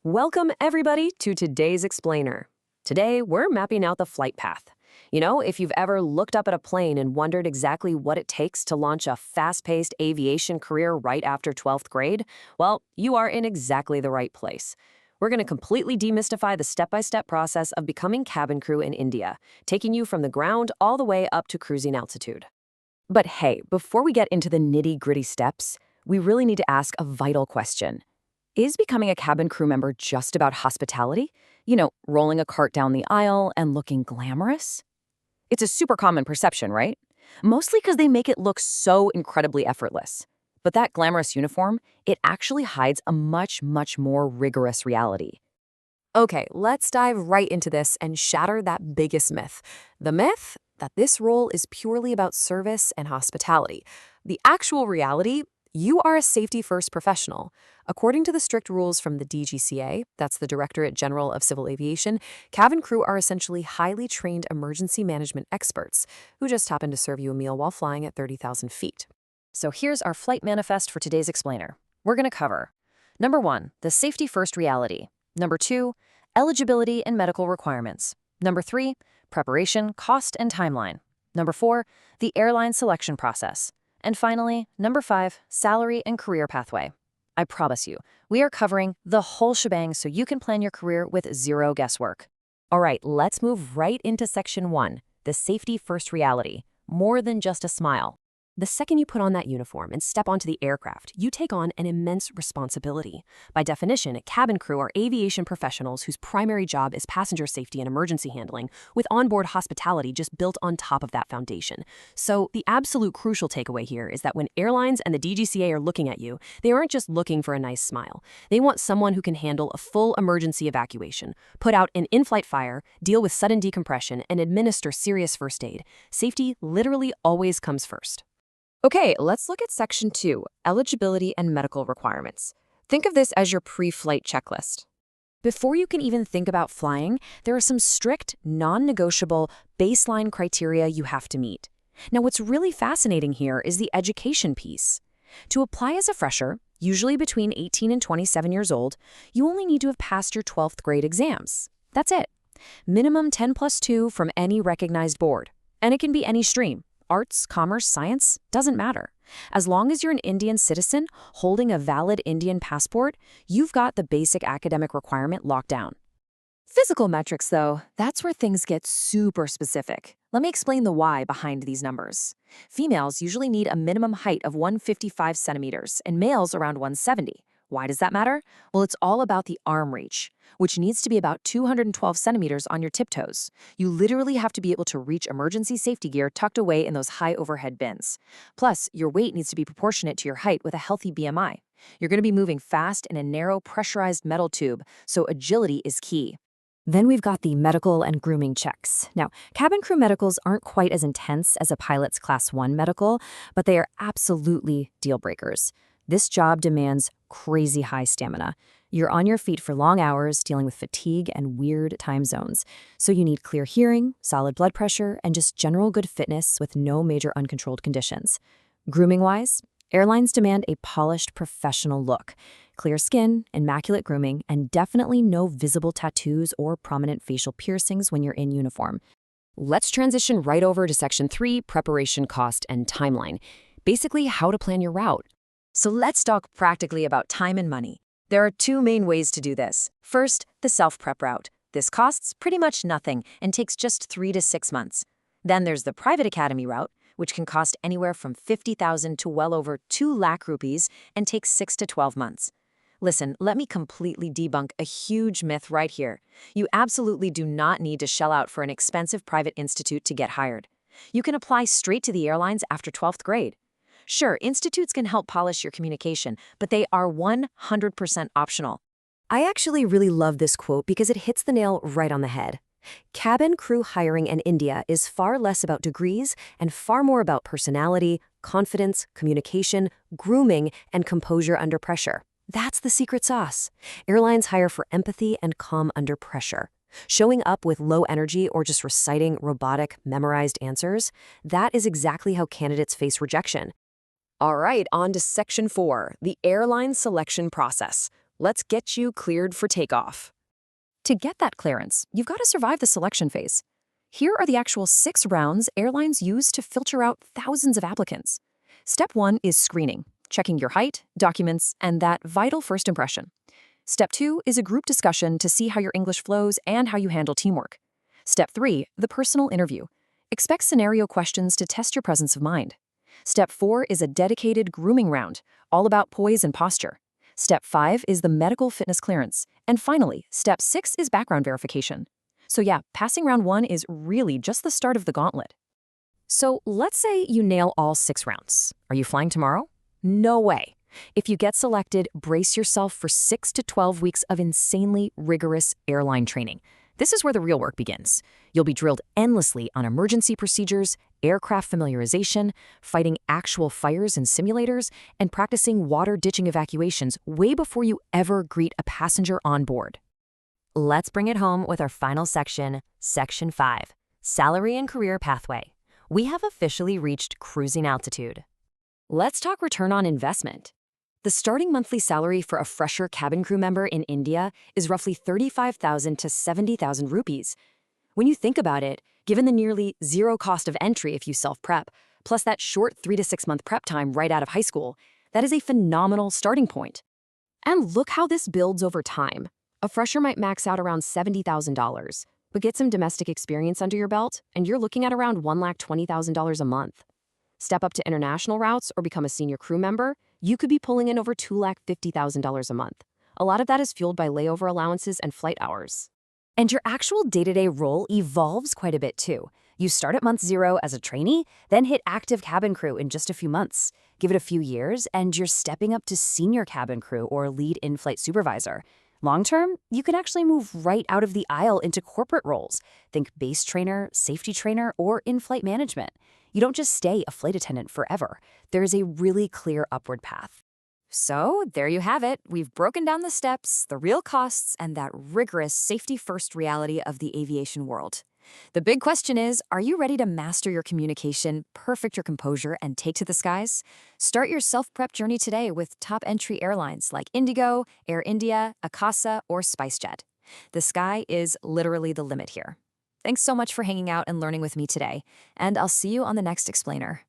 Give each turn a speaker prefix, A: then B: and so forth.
A: Welcome, everybody, to today's Explainer. Today, we're mapping out the flight path. If you've ever looked up at a plane and wondered exactly what it takes to launch a fast-paced aviation career right after 12th grade, well, you are in exactly the right place. We're going to completely demystify the step-by-step process of becoming cabin crew in India, taking you from the ground all the way up to cruising altitude. But hey, before we get into the nitty-gritty steps, we really need to ask a vital question. Is becoming a cabin crew member just about hospitality? Rolling a cart down the aisle and looking glamorous? It's a super common perception, right? Mostly because they make it look so incredibly effortless. But that glamorous uniform, it actually hides a much, much more rigorous reality. Okay, let's dive right into this and shatter that biggest myth. The myth that this role is purely about service and hospitality. The actual reality, you are a safety-first professional. According to the strict rules from the DGCA, that's the Directorate General of Civil Aviation, cabin crew are essentially highly trained emergency management experts who just happen to serve you a meal while flying at 30,000 feet. So here's our flight manifest for today's Explainer. We're going to cover Number 1, the safety-first reality. Number 2, eligibility and medical requirements. Number 3, preparation, cost, and timeline. Number 4, the airline selection process. And finally, number 5, salary and career pathway. I promise you, we are covering the whole shebang so you can plan your career with zero guesswork. All right, let's move right into Section 1, the safety-first reality, more than just a smile. The second you put on that uniform and step onto the aircraft, you take on an immense responsibility. By definition, cabin crew are aviation professionals whose primary job is passenger safety and emergency handling, with onboard hospitality just built on top of that foundation. So the absolute crucial takeaway here is that when airlines and the DGCA are looking at you, they aren't just looking for a nice smile. They want someone who can handle a full emergency evacuation, put out an in-flight fire, deal with sudden decompression, and administer serious first aid. Safety literally always comes first. Okay, let's look at Section 2, eligibility and medical requirements. Think of this as your pre-flight checklist. Before you can even think about flying, there are some strict, non-negotiable baseline criteria you have to meet. Now, what's really fascinating here is the education piece. To apply as a fresher, usually between 18 and 27 years old, you only need to have passed your 12th grade exams. That's it. Minimum 10+2 from any recognized board. And it can be any stream. Arts, commerce, science, doesn't matter. As long as you're an Indian citizen holding a valid Indian passport, you've got the basic academic requirement locked down. Physical metrics, though, that's where things get super specific. Let me explain the why behind these numbers. Females usually need a minimum height of 155 centimeters and males around 170. Why does that matter? Well, it's all about the arm reach, which needs to be about 212 centimeters on your tiptoes. You literally have to be able to reach emergency safety gear tucked away in those high overhead bins. Plus, your weight needs to be proportionate to your height with a healthy BMI. You're going to be moving fast in a narrow, pressurized metal tube, so agility is key. Then we've got the medical and grooming checks. Now, cabin crew medicals aren't quite as intense as a pilot's Class 1 medical, but they are absolutely deal breakers. This job demands crazy high stamina. You're on your feet for long hours dealing with fatigue and weird time zones. So you need clear hearing, solid blood pressure, and just general good fitness with no major uncontrolled conditions. Grooming-wise, airlines demand a polished professional look. Clear skin, immaculate grooming, and definitely no visible tattoos or prominent facial piercings when you're in uniform. Let's transition right over to Section 3, preparation, cost, and timeline. Basically, how to plan your route. So let's talk practically about time and money. There are two main ways to do this. First, the self-prep route. This costs pretty much nothing and takes just 3 to 6 months. Then there's the private academy route, which can cost anywhere from 50,000 to well over 2 lakh rupees and takes 6 to 12 months. Listen, let me completely debunk a huge myth right here. You absolutely do not need to shell out for an expensive private institute to get hired. You can apply straight to the airlines after 12th grade. Sure, institutes can help polish your communication, but they are 100% optional. I actually really love this quote because it hits the nail right on the head. Cabin crew hiring in India is far less about degrees and far more about personality, confidence, communication, grooming, and composure under pressure. That's the secret sauce. Airlines hire for empathy and calm under pressure. Showing up with low energy or just reciting robotic, memorized answers, that is exactly how candidates face rejection. All right, on to Section 4, the airline selection process. Let's get you cleared for takeoff. To get that clearance, you've got to survive the selection phase. Here are the actual 6 rounds airlines use to filter out thousands of applicants. Step 1 is screening, checking your height, documents, and that vital first impression. Step 2 is a group discussion to see how your English flows and how you handle teamwork. Step 3, the personal interview. Expect scenario questions to test your presence of mind. Step 4 is a dedicated grooming round, all about poise and posture. Step 5 is the medical fitness clearance. And finally, Step 6 is background verification. So yeah, passing round 1 is really just the start of the gauntlet. So let's say you nail all 6 rounds. Are you flying tomorrow? No way. If you get selected, brace yourself for 6 to 12 weeks of insanely rigorous airline training. This is where the real work begins. You'll be drilled endlessly on emergency procedures, aircraft familiarization, fighting actual fires in simulators, and practicing water ditching evacuations way before you ever greet a passenger on board. Let's bring it home with our final section, Section 5, Salary and Career Pathway. We have officially reached cruising altitude. Let's talk return on investment. The starting monthly salary for a fresher cabin crew member in India is roughly 35,000 to 70,000 rupees. When you think about it, given the nearly zero cost of entry if you self-prep, plus that short 3 to 6 month prep time right out of high school, that is a phenomenal starting point. And look how this builds over time. A fresher might max out around $70,000, but get some domestic experience under your belt, and you're looking at around $120,000 a month. Step up to international routes or become a senior crew member, you could be pulling in over $250,000 a month. A lot of that is fueled by layover allowances and flight hours. And your actual day-to-day role evolves quite a bit too. You start at month 0 as a trainee, then hit active cabin crew in just a few months. Give it a few years, and you're stepping up to senior cabin crew or lead in-flight supervisor. Long-term, you can actually move right out of the aisle into corporate roles. Think base trainer, safety trainer, or in-flight management. You don't just stay a flight attendant forever. There is a really clear upward path. So there you have it. We've broken down the steps, the real costs, and that rigorous safety-first reality of the aviation world. The big question is, are you ready to master your communication, perfect your composure, and take to the skies? Start your self-prep journey today with top-entry airlines like Indigo, Air India, Akasa, or SpiceJet. The sky is literally the limit here. Thanks so much for hanging out and learning with me today, and I'll see you on the next explainer.